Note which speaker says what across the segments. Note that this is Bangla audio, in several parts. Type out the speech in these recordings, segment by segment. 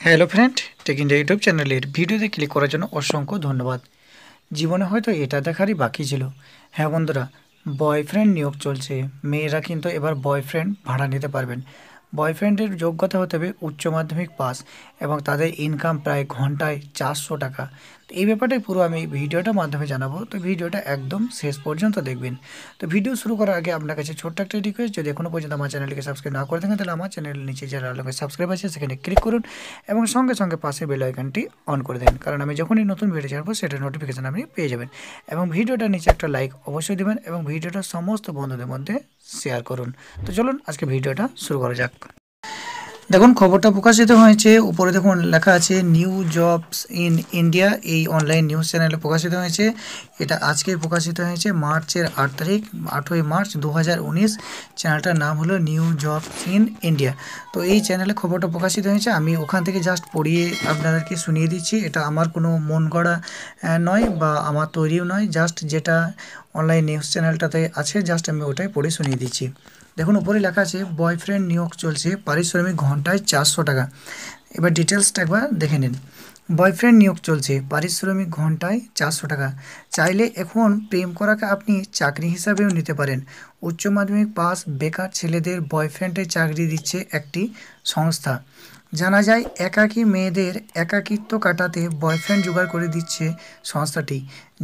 Speaker 1: Hello friend, tech India YouTube চ্যানেলের ভিডিওতে ক্লিক করার জন্য অসংখ্য ধন্যবাদ। জীবনে হয়তো এটা দেখারই বাকি ছিল। হ্যাঁ বন্ধুরা, বয়ফ্রেন্ড নিয়োগ চলছে। মেয়েরা কিন্তু এবার বয়ফ্রেন্ড ভাড়া নিতে পারবেন। বয়ফ্রেন্ডের যোগ্যতা হতে হবে উচ্চ মাধ্যমিক পাস এবং তাদের ইনকাম প্রায় ঘন্টায় 400 টাকা। তো এই ব্যাপারটাই পুরো আমি ভিডিওটার মাধ্যমে জানাবো, তো ভিডিওটা একদম শেষ পর্যন্ত দেখবেন। তো ভিডিও শুরু করার আগে আপনার কাছে ছোট্ট একটা রিকোয়েস্ট, যদি এখনও পর্যন্ত আমার চ্যানেলকে সাবস্ক্রাইব না করে থাকেন তাহলে আমার চ্যানেলের নিচে যে লাল রঙের সাবস্ক্রাইব আছে সেখানে ক্লিক করুন এবং সঙ্গে সঙ্গে পাশে বেল আইকনটি অন করে দেন, কারণ আমি যখনই নতুন ভিডিও ছাড়বো সেটার নোটিফিকেশান আপনি পেয়ে যাবেন। এবং ভিডিওটার নিচে একটা লাইক অবশ্যই দেবেন এবং ভিডিওটা সমস্ত বন্ধুদের মধ্যে শেয়ার করুন। তো চলুন আজকে ভিডিওটা শুরু করা যাক। দেখুন, খবরটা প্রকাশিত হয়েছে, উপরে দেখুন লেখা আছে নিউ জবস ইন ইন্ডিয়া। এই অনলাইন নিউজ চ্যানেলে প্রকাশিত হয়েছে। এটা আজকে প্রকাশিত হয়েছে মার্চের 8 তারিখ, 8ই মার্চ 2019। চ্যানেলটার নাম হলো নিউ জবস ইন ইন্ডিয়া। তো এই চ্যানেলে খবরটা প্রকাশিত হয়েছে, আমি ওখান থেকে জাস্ট পড়িয়ে আপনাদেরকে শুনিয়ে দিচ্ছি। এটা আমার কোনো মন গড়া নয় বা আমার তৈরিও নয়, জাস্ট যেটা অনলাইন নিউজ চ্যানেলটাতে আছে জাস্ট আমি ওটাই পড়ে শুনিয়ে দিচ্ছি। দেখুন, উপরে লেখা আছে বয়ফ্রেন্ড নিয়োগ চলছে, পারিশ্রমিক ঘন্টায় 400 টাকা। এবার ডিটেলসটা একবার দেখে নিন। বয়ফ্রেন্ড নিয়োগ চলছে, পারিশ্রমিক ঘন্টায় 400 টাকা। চাইলে এখন প্রেম করাকে আপনি চাকরি হিসাবেও নিতে পারেন। উচ্চ মাধ্যমিক পাস বেকার ছেলেদের বয়ফ্রেন্ডের চাকরি দিচ্ছে একটি সংস্থা। জানা যায় একাকী মেয়েদের একাকিত্ব কাটাতে বয়ফ্রেন্ড জোগাড় করে দিচ্ছে সংস্থাটি।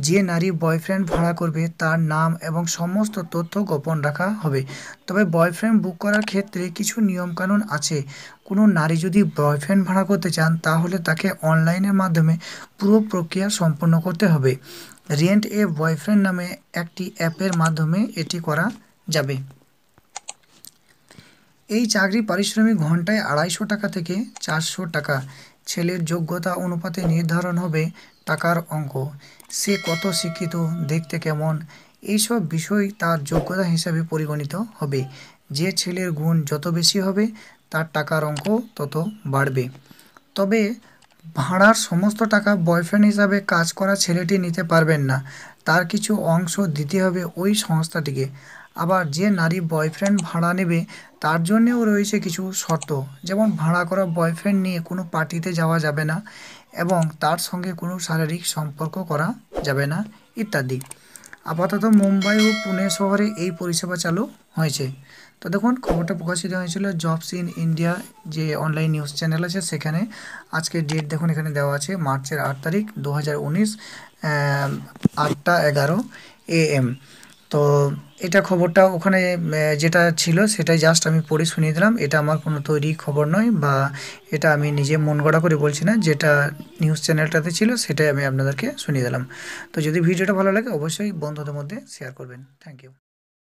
Speaker 1: যে নারী বয়ফ্রেন্ড ভাড়া করবে তার নাম এবং সমস্ত তথ্য গোপন রাখা হবে। তবে বয়ফ্রেন্ড বুক করার ক্ষেত্রে কিছু নিয়মকানুন আছে। কোনো নারী যদি বয়ফ্রেন্ড ভাড়া করতে চান তাহলে তাকে অনলাইনের মাধ্যমে পুরো প্রক্রিয়া সম্পন্ন করতে হবে। রেন্ট এ বয়ফ্রেন্ড নামে একটি অ্যাপের মাধ্যমে এটি করা যাবে। এই চাকরি পারিশ্রমিক ঘন্টায় 250 টাকা থেকে 400 টাকা। ছেলের যোগ্যতা অনুপাতে নির্ধারণ হবে টাকার অঙ্ক। সে কত শিক্ষিত, দেখতে কেমন, এইসব বিষয় তার যোগ্যতা হিসাবে পরিগণিত হবে। যে ছেলের গুণ যত বেশি হবে তার টাকার অঙ্ক তত বাড়বে। তবে ভাড়ার সমস্ত টাকা বয়ফ্রেন্ড হিসাবে কাজ করা ছেলেটি নিতে পারবেন না, তার কিছু অংশ দিতে হবে ওই সংস্থাটিকে। আবার যে নারী বয়ফ্রেন্ড ভাড়া নেবে তার জন্যেও রয়েছে কিছু শর্ত, যেমন ভাড়া করা বয়ফ্রেন্ড নিয়ে কোনো পার্টিতে যাওয়া যাবে না এবং তার সঙ্গে কোনো শারীরিক সম্পর্ক করা যাবে না ইত্যাদি। আপাতত মুম্বাই ও পুনে শহরে এই পরিষেবা চালু হয়েছে। তো দেখুন, খবরটা প্রকাশিত হয়েছিল জবস ইন ইন্ডিয়া যে অনলাইন নিউজ চ্যানেল আছে সেখানে। আজকের ডেট দেখুন এখানে দেওয়া আছে মার্চের 8 তারিখ 2019, 8টা 11 AM। তো এটা খবরটা ওখানে যেটা ছিল সেটাই জাস্ট আমি পড়ে শুনিয়ে দিলাম। এটা আমার কোনো তৈরি খবর নয় বা এটা আমি নিজে মন গড়া করে বলছি না, যেটা নিউজ চ্যানেলটাতে ছিল সেটাই আমি আপনাদেরকে শুনিয়ে দিলাম। তো যদি ভিডিওটা ভালো লাগে অবশ্যই বন্ধুদের মধ্যে শেয়ার করবেন। Thank you.